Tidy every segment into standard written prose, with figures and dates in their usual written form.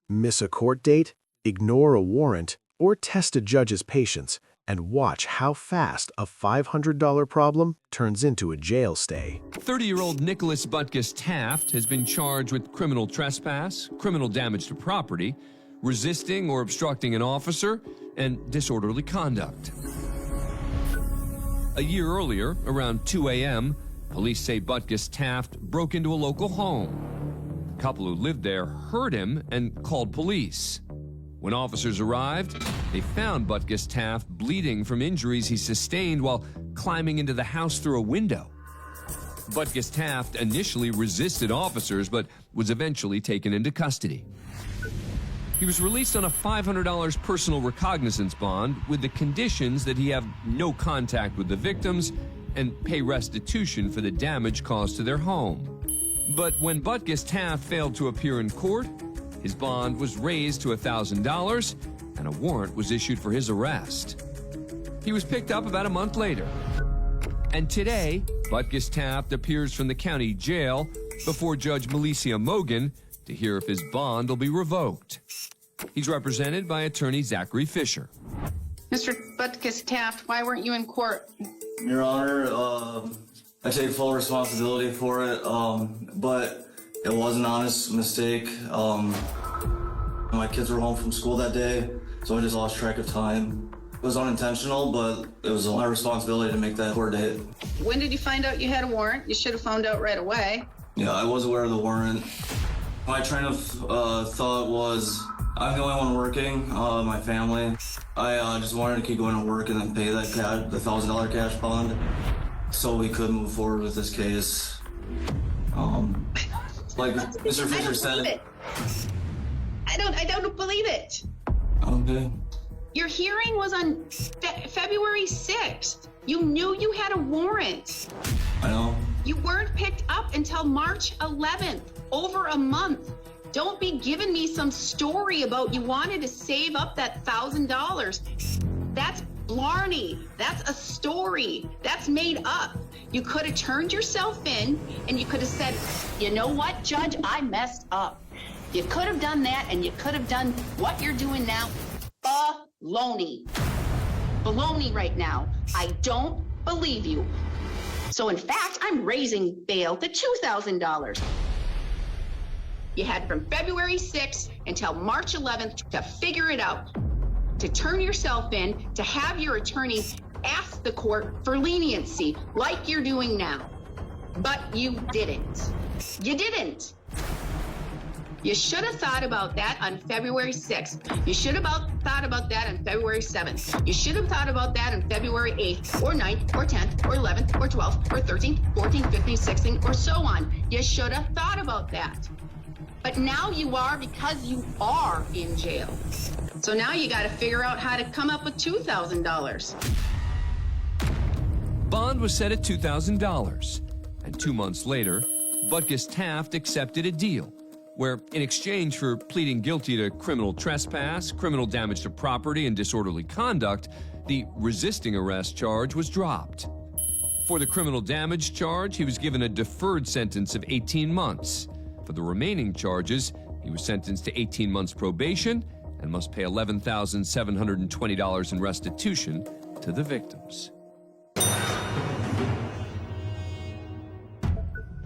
Miss a court date, ignore a warrant, or test a judge's patience, and watch how fast a $500 problem turns into a jail stay. 30-year-old Nicholas Butkus Taft has been charged with criminal trespass, criminal damage to property, resisting or obstructing an officer, and disorderly conduct. A year earlier, around 2 a.m., police say Butkus Taft broke into a local home. The couple who lived there heard him and called police. When officers arrived, they found Butkus Taft bleeding from injuries he sustained while climbing into the house through a window. Butkus Taft initially resisted officers, but was eventually taken into custody. He was released on a $500 personal recognizance bond with the conditions that he have no contact with the victims and pay restitution for the damage caused to their home. But when Butkus Taft failed to appear in court, his bond was raised to $1,000 and a warrant was issued for his arrest. He was picked up about a month later. And today, Butkus Taft appears from the county jail before Judge Melicia Mogan to hear if his bond will be revoked. He's represented by attorney Zachary Fisher. Mr. Butkus Taft, why weren't you in court? Your Honor, I take full responsibility for it, but it was an honest mistake. My kids were home from school that day, so I just lost track of time. It was unintentional, but it was my responsibility to make that court date. When did you find out you had a warrant? You should have found out right away. Yeah, I was aware of the warrant. My train of thought was, I'm the only one working, my family. I just wanted to keep going to work and then pay that the $1,000 cash bond so we could move forward with this case. Like Mr. Fisher said. I don't believe it. Okay. Your hearing was on February 6th. You knew you had a warrant. I know. You weren't picked up until March 11th, over a month. Don't be giving me some story about you wanted to save up that $1,000. That's blarney. That's a story. That's made up. You could have turned yourself in and you could have said, you know what, Judge, I messed up. You could have done that and you could have done what you're doing now. Baloney. Baloney right now. I don't believe you. So in fact, I'm raising bail to $2,000. You had from February 6th until March 11th to figure it out, to turn yourself in, to have your attorney ask the court for leniency like you're doing now. But you didn't. You didn't. You should have thought about that on February 6th. You should have thought about that on February 7th. You should have thought about that on February 8th or 9th or 10th or 11th or 12th or 13th, 14th, 15th, 16th, or so on. You should have thought about that. But now you are because you are in jail. So now you got to figure out how to come up with $2,000. Bond was set at $2,000. And 2 months later, Butkus Taft accepted a deal where, in exchange for pleading guilty to criminal trespass, criminal damage to property, and disorderly conduct, the resisting arrest charge was dropped. For the criminal damage charge, he was given a deferred sentence of 18 months. For the remaining charges, he was sentenced to 18 months probation and must pay $11,720 in restitution to the victims.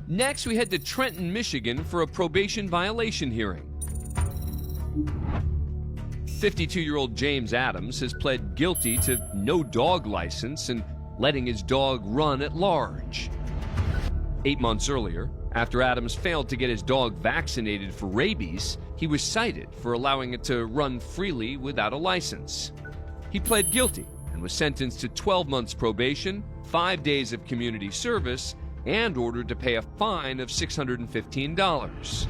Next, we head to Trenton, Michigan for a probation violation hearing. 52-year-old James Adams has pled guilty to no dog license and letting his dog run at large. 8 months earlier, after Adams failed to get his dog vaccinated for rabies, he was cited for allowing it to run freely without a license. He pled guilty and was sentenced to 12 months probation, 5 days of community service, and ordered to pay a fine of $615.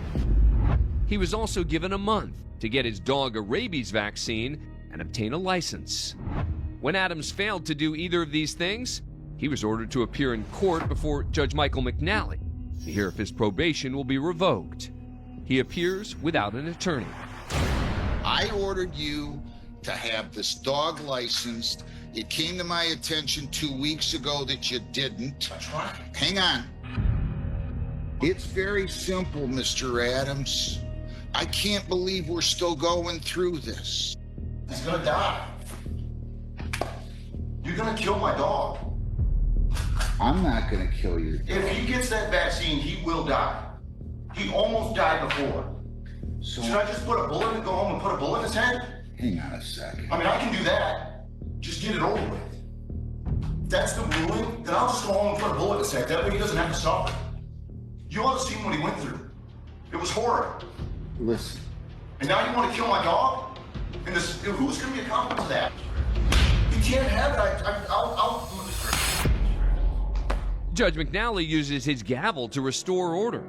He was also given a month to get his dog a rabies vaccine and obtain a license. When Adams failed to do either of these things, he was ordered to appear in court before Judge Michael McNally to hear if his probation will be revoked. He appears without an attorney. I ordered you to have this dog licensed. It came to my attention 2 weeks ago that you didn't. That's right. Hang on. It's very simple, Mr. Adams. I can't believe we're still going through this. He's gonna die. You're gonna kill my dog. I'm not gonna kill you. If he gets that vaccine, he will die. He almost died before. So, Should I just put a bullet and go home and put a bullet in his head? hang on a second. I mean, I can do that. Just get it over with. If that's the ruling, then I'll just go home and put a bullet in his head. That way he doesn't have to suffer. You ought to see what he went through. It was horrible. Listen. And now you want to kill my dog? And this, who's going to be accountable to that? You can't have it. I'll... Judge McNally uses his gavel to restore order.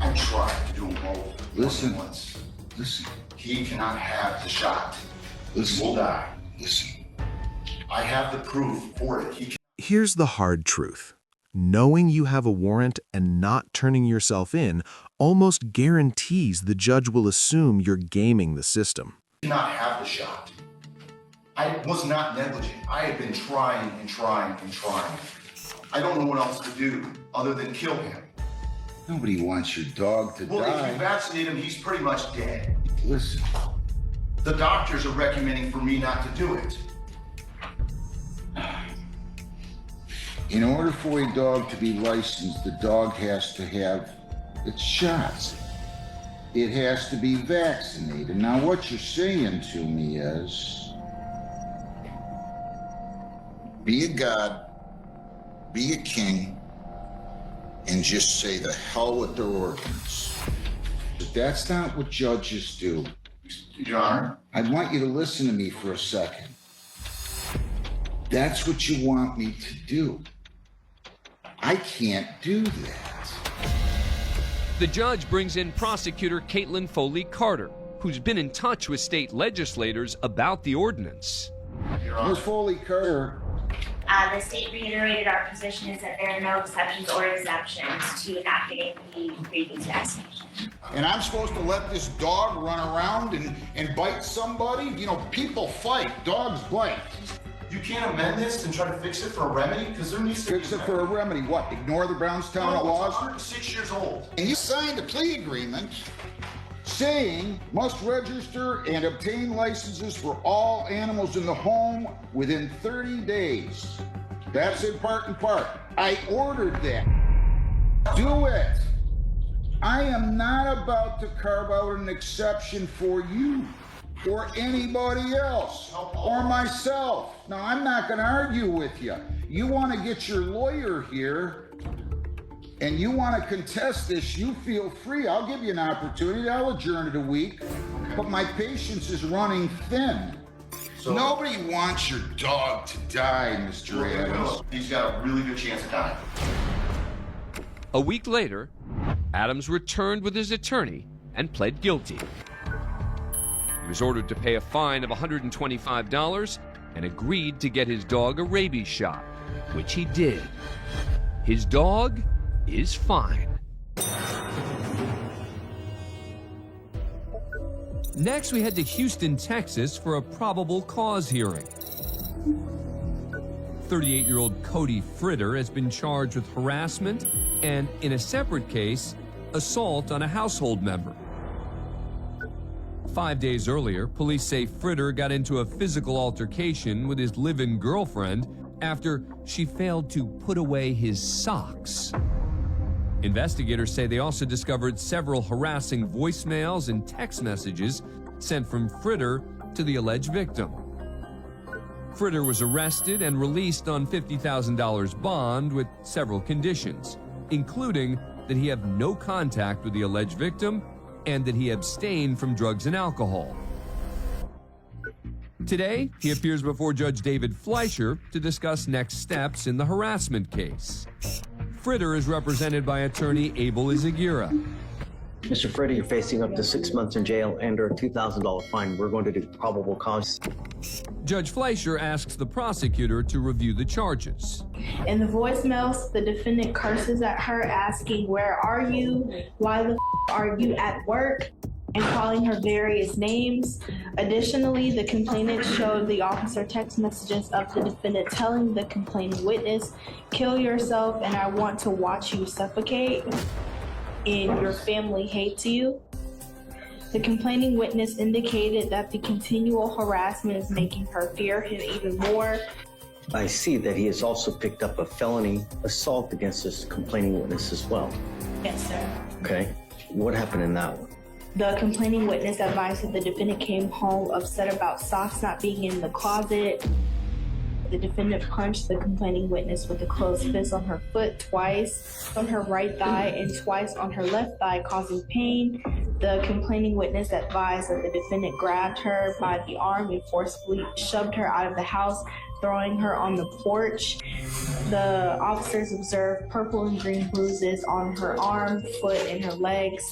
I tried to do them both. Listen. Once. Listen. He cannot have the shot. Listen. He will die. Listen. I have the proof for it. He can... Here's the hard truth. Knowing you have a warrant and not turning yourself in almost guarantees the judge will assume you're gaming the system. cannot have the shot. I was not negligent. I had been trying and trying and trying. I don't know what else to do other than kill him. Nobody wants your dog to Well, if die. you vaccinate him, he's pretty much dead. Listen. The doctors are recommending for me not to do it. In order for a dog to be licensed, the dog has to have its shots. It has to be vaccinated. Now, what you're saying to me is, be a god, be a king, and just say the hell with their ordinance. But that's not what judges do. Your Honor? I want you to listen to me for a second. That's what you want me to do. I can't do that. The judge brings in prosecutor Caitlin Foley Carter, who's been in touch with state legislators about the ordinance. Your Honor. Ms. Foley Carter, The state reiterated our position is that there are no exceptions or exemptions to enacting the rabies vaccination. and I'm supposed to let this dog run around and bite somebody? You know, people fight, dogs bite. You can't amend this and try to fix it for a remedy? Because there needs to Fix be it for a remedy. What, ignore the Brownstown No, it's laws? 106 years old. And you signed a plea agreement saying must register and obtain licenses for all animals in the home within 30 days. That's in part and part. I ordered that. Do it. I am not about to carve out an exception for you or anybody else or myself. Now, I'm not going to argue with you. You want to get your lawyer here and you want to contest this, you feel free. I'll give you an opportunity. I'll adjourn it a week. But my patience is running thin. Nobody wants your dog to die, Mr. Adams. He's got a really good chance of dying. A week later, Adams returned with his attorney and pled guilty. He was ordered to pay a fine of $125 and agreed to get his dog a rabies shot, which he did. His dog is fine. Next, we head to Houston, Texas for a probable cause hearing. 38-year-old Cody Fritter has been charged with harassment and, in a separate case, assault on a household member. 5 days earlier, police say Fritter got into a physical altercation with his live-in girlfriend after she failed to put away his socks. Investigators say they also discovered several harassing voicemails and text messages sent from Fritter to the alleged victim. Fritter was arrested and released on $50,000 bond with several conditions, including that he have no contact with the alleged victim and that he abstain from drugs and alcohol. Today, he appears before Judge David Fleischer to discuss next steps in the harassment case. Fritter is represented by attorney Abel Izagira. Mr. Fritter, you're facing up to 6 months in jail and a $2,000 fine. We're going to do probable cause. Judge Fleischer asks the prosecutor to review the charges. In the voicemails, the defendant curses at her, asking, "Where are you? Why the are you at work?" and calling her various names. Additionally, the complainant showed the officer text messages of the defendant telling the complaining witness, "Kill yourself and I want to watch you suffocate," and "Your family hates you." The complaining witness indicated that the continual harassment is making her fear him even more. I see that he has also picked up a felony assault against this complaining witness as well. Yes, sir. Okay. What happened in that one? The complaining witness advised that the defendant came home upset about socks not being in the closet. The defendant punched the complaining witness with a closed fist on her foot twice on her right thigh and twice on her left thigh, causing pain. The complaining witness advised that the defendant grabbed her by the arm and forcefully shoved her out of the house, throwing her on the porch. The officers observed purple and green bruises on her arm, foot, and her legs.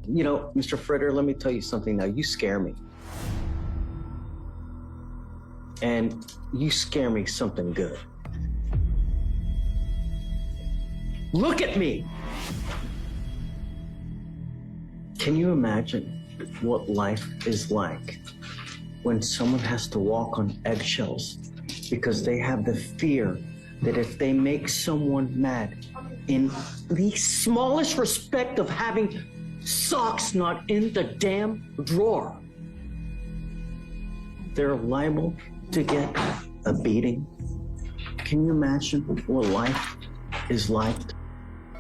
You know, Mr. Fritter, let me tell you something now. You scare me. And you scare me something good. Look at me! Can you imagine what life is like when someone has to walk on eggshells because they have the fear that if they make someone mad in the smallest respect of having socks not in the damn drawer, they're liable to get a beating? Can you imagine what life is like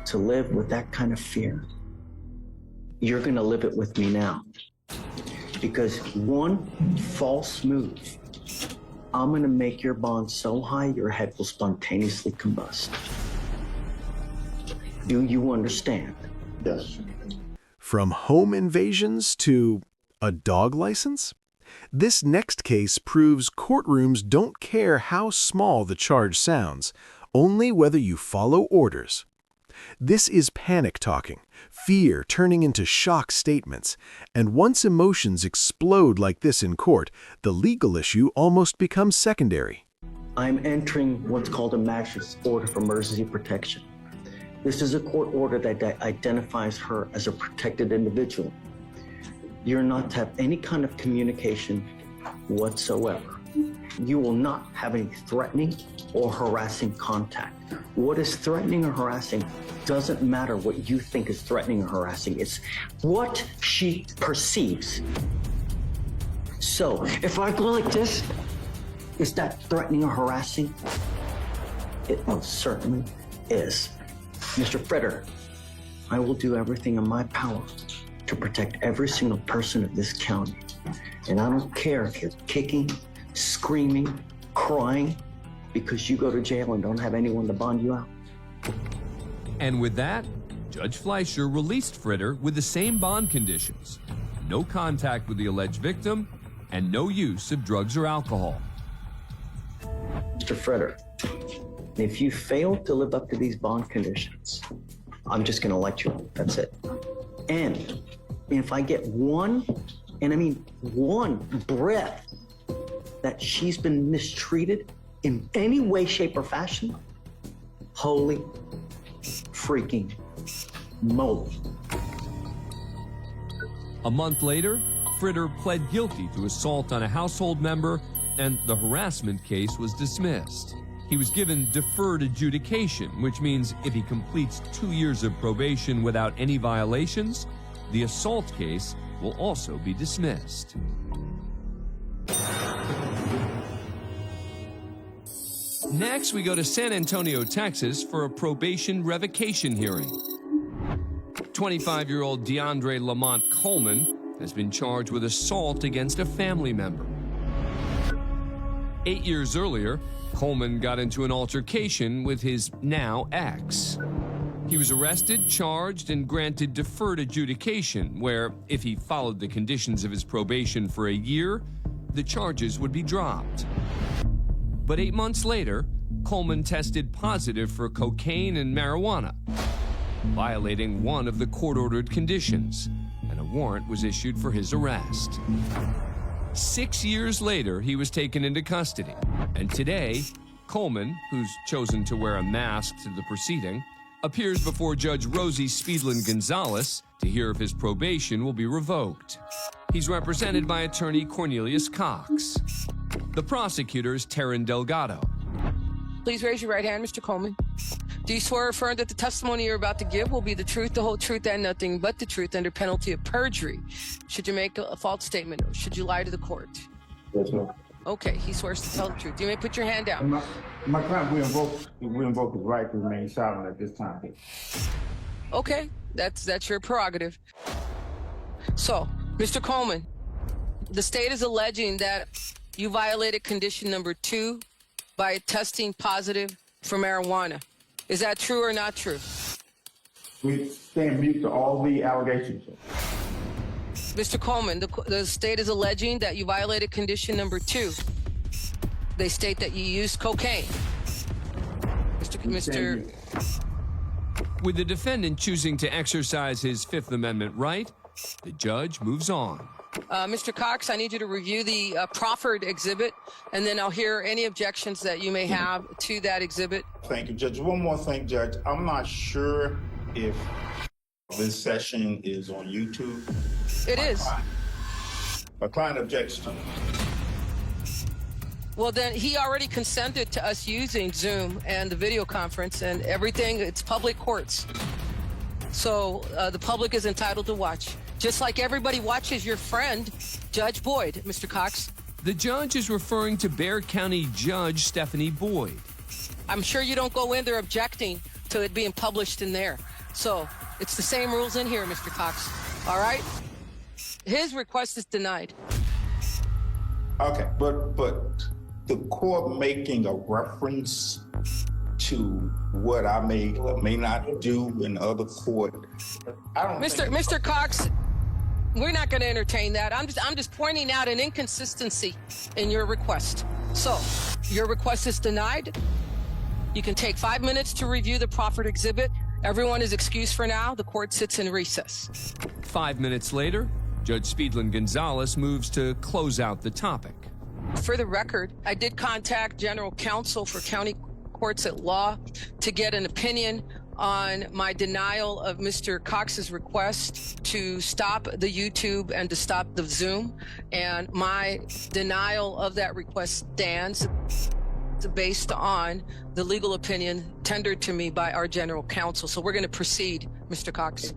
to live with that kind of fear? You're gonna live it with me now. Because one false move, I'm gonna make your bond so high your head will spontaneously combust. Do you understand? Yes. From home invasions to a dog license? This next case proves courtrooms don't care how small the charge sounds, only whether you follow orders. This is panic talking, fear turning into shock statements, and once emotions explode like this in court, the legal issue almost becomes secondary. I'm entering what's called a magistrate's order for emergency protection. This is a court order that identifies her as a protected individual. You're not to have any kind of communication whatsoever. You will not have any threatening or harassing contact. What is threatening or harassing doesn't matter what you think is threatening or harassing. It's what she perceives. So if I go like this, is that threatening or harassing? It most certainly is. Mr. Fritter, I will do everything in my power to protect every single person of this county. And I don't care if you're kicking, screaming, crying, because you go to jail and don't have anyone to bond you out. And with that, Judge Fleischer released Fritter with the same bond conditions: no contact with the alleged victim and no use of drugs or alcohol. Mr. Fritter, if you fail to live up to these bond conditions, I'm just gonna let you out. That's it. And if I get one, and I mean one breath that she's been mistreated in any way, shape, or fashion, holy freaking moly. A month later, Fritter pled guilty to assault on a household member, and the harassment case was dismissed. He was given deferred adjudication, which means if he completes 2 years of probation without any violations, the assault case will also be dismissed. Next, we go to San Antonio, Texas for a probation revocation hearing. 25-year-old DeAndre Lamont Coleman has been charged with assault against a family member. 8 years earlier, Coleman got into an altercation with his now ex. He was arrested, charged, and granted deferred adjudication, where if he followed the conditions of his probation for a year, the charges would be dropped. But 8 months later, Coleman tested positive for cocaine and marijuana, violating one of the court-ordered conditions, and a warrant was issued for his arrest. 6 years later, he was taken into custody, and today, Coleman, who's chosen to wear a mask to the proceeding, appears before Judge Rosie Speedlin Gonzalez to hear if his probation will be revoked. He's represented by attorney Cornelius Cox. The prosecutor is Taryn Delgado. Please raise your right hand, Mr. Coleman. Do you swear or affirm that the testimony you're about to give will be the truth, the whole truth, and nothing but the truth under penalty of perjury? Should you make a false statement or should you lie to the court? Yes, ma'am. Okay, he swears to tell the truth. You may put your hand down. My client, we invoke his right to remain silent at this time. Okay, that's your prerogative. So, Mr. Coleman, the state is alleging that you violated condition number 2 by testing positive for marijuana. Is that true or not true? We stand mute to all the allegations. Mr. Coleman, the state is alleging that you violated condition number 2. They state that you used cocaine. Mr. With the defendant choosing to exercise his Fifth Amendment right, the judge moves on. Mr. Cox, I need you to review the proffered exhibit, and then I'll hear any objections that you may have to that exhibit. Thank you, Judge. One more thing, Judge. I'm not sure if this session is on YouTube. It is. My client objects to it. Well, then he already consented to us using Zoom and the video conference and everything. It's public courts. So the public is entitled to watch. Just like everybody watches your friend, Judge Boyd, Mr. Cox. The judge is referring to Bexar County Judge Stephanie Boyd. I'm sure you don't go in there objecting to it being published in there. So it's the same rules in here, Mr. Cox. All right? His request is denied. Okay, but the court making a reference to what I may or may not do in other court, I don't Mr. Cox, we're not going to entertain that. I'm just pointing out an inconsistency in your request. So, your request is denied. You can take 5 minutes to review the proffered exhibit. Everyone is excused for now. The court sits in recess. 5 minutes later, Judge Speedlin Gonzalez moves to close out the topic. For the record, I did contact General Counsel for County Courts at Law to get an opinion on my denial of Mr. Cox's request to stop the YouTube and to stop the Zoom. And my denial of that request stands based on the legal opinion tendered to me by our General Counsel. So we're going to proceed, Mr. Cox.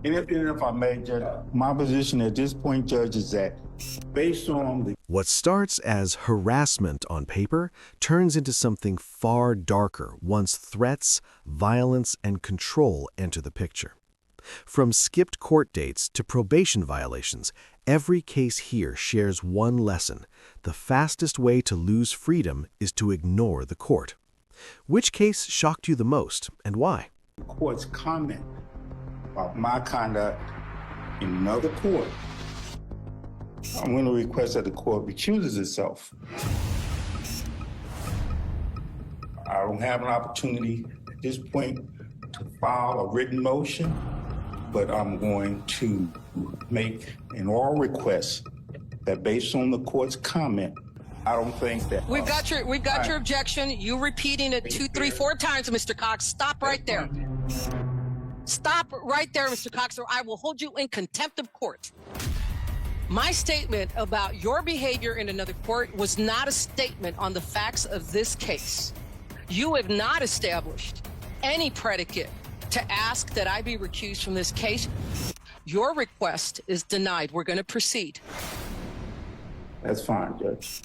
And if I may, Judge, my position at this point, Judge, is that based on the... What starts as harassment on paper turns into something far darker once threats, violence, and control enter the picture. From skipped court dates to probation violations, every case here shares one lesson. The fastest way to lose freedom is to ignore the court. Which case shocked you the most, and why? The court's comment about my conduct in another court, I'm going to request that the court recuses itself. I don't have an opportunity at this point to file a written motion, but I'm going to make an oral request that based on the court's comment, I don't think that... We've got your objection. You repeating it 2, 3, 4 times, Mr. Cox. Stop right there. Stop right there, Mr. Cox, or I will hold you in contempt of court. My statement about your behavior in another court was not a statement on the facts of this case. You have not established any predicate to ask that I be recused from this case. Your request is denied. We're going to proceed. That's fine, Judge.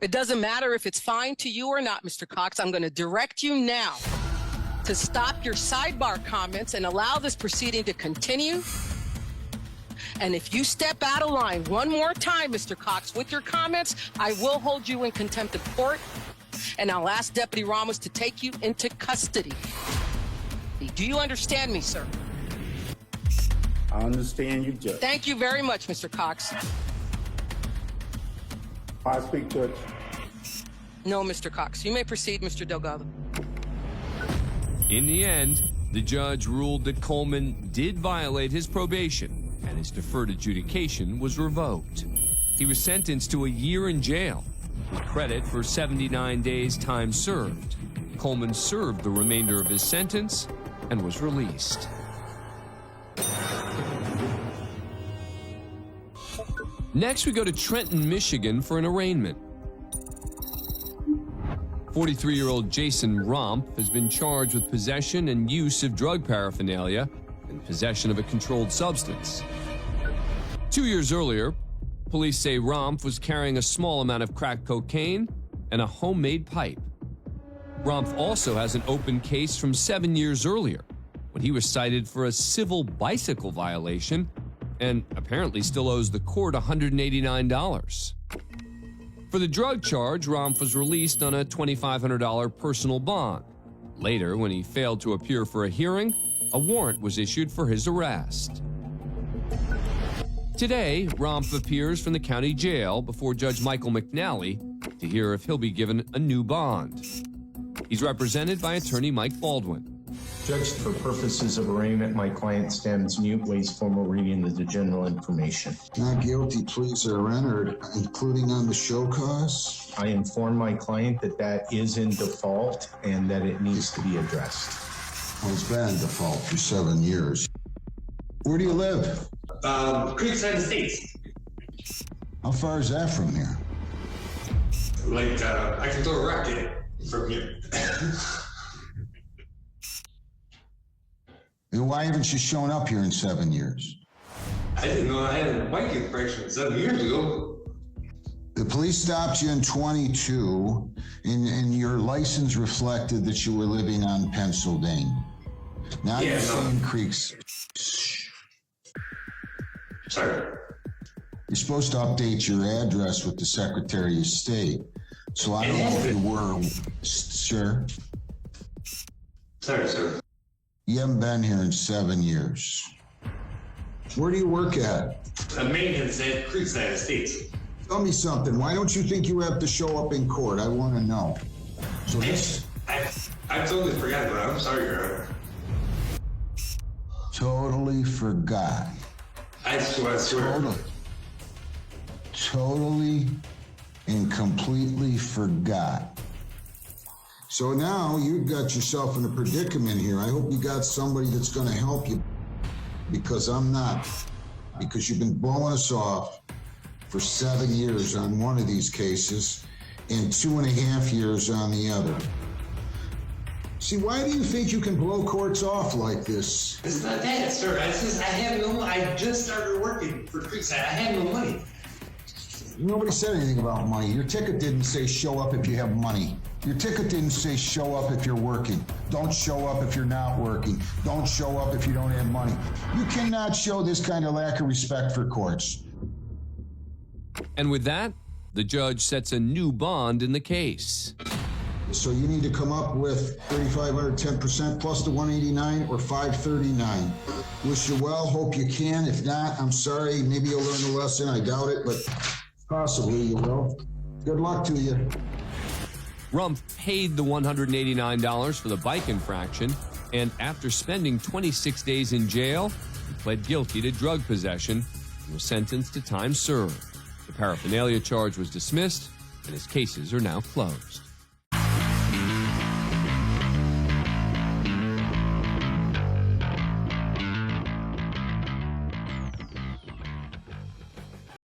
It doesn't matter if it's fine to you or not, Mr. Cox. I'm going to direct you now to stop your sidebar comments and allow this proceeding to continue. And if you step out of line one more time, Mr. Cox, with your comments, I will hold you in contempt of court, and I'll ask Deputy Ramos to take you into custody. Do you understand me, sir? I understand you, Judge. Thank you very much, Mr. Cox. I speak, Judge. No, Mr. Cox. You may proceed, Mr. Delgado. In the end, the judge ruled that Coleman did violate his probation, and his deferred adjudication was revoked. He was sentenced to a year in jail, with credit for 79 days' time served. Coleman served the remainder of his sentence and was released. Next, we go to Trenton, Michigan for an arraignment. 43-year-old Jason Rumpf has been charged with possession and use of drug paraphernalia and possession of a controlled substance. 2 years earlier, police say Rumpf was carrying a small amount of crack cocaine and a homemade pipe. Rumpf also has an open case from 7 years earlier, when he was cited for a civil bicycle violation and apparently still owes the court $189. For the drug charge, Rumpf was released on a $2,500 personal bond. Later, when he failed to appear for a hearing, a warrant was issued for his arrest. Today, Rumpf appears from the county jail before Judge Michael McNally to hear if he'll be given a new bond. He's represented by attorney Mike Baldwin. Judge, for purposes of arraignment, my client stands mute, waives formal reading of the general information. Not guilty pleas are entered, including on the show cause. I inform my client that that is in default and that it needs to be addressed. Well, it's been in default for 7 years. Where do you live? Creekside Estates. How far is that from here? Like, I can throw a rock in it from here. And why haven't you shown up here in 7 years? I didn't know I had a bike infraction 7 years ago. The police stopped you in 22, and your license reflected that you were living on Pennsylvania. Now you're saying Creeks. Sorry. You're supposed to update your address with the Secretary of State. So I don't know if you were. Sir? Sorry, sir. You haven't been here in 7 years. Where do you work at? Maintenance at Creekside Estates. Tell me something. Why don't you think you have to show up in court? I want to know. So this. I totally forgot about it. I'm sorry, Your Honor. Totally forgot. I swear. Totally and completely forgot. So now you've got yourself in a predicament here. I hope you got somebody that's going to help you, because I'm not. Because you've been blowing us off for 7 years on one of these cases and 2.5 years on the other. See, why do you think you can blow courts off like this? It's not that, sir. I have no money. I just started working for Creekside. I have no money. Nobody said anything about money. Your ticket didn't say show up if you have money. Your ticket didn't say show up if you're working. Don't show up if you're not working. Don't show up if you don't have money. You cannot show this kind of lack of respect for courts. And with that, the judge sets a new bond in the case. So you need to come up with $3,500, 10% plus the $189 or $539. Wish you well, hope you can. If not, I'm sorry. Maybe you'll learn a lesson. I doubt it, but possibly you will. Good luck to you. Rumpf paid the $189 for the bike infraction, and after spending 26 days in jail, he pled guilty to drug possession and was sentenced to time served. The paraphernalia charge was dismissed, and his cases are now closed.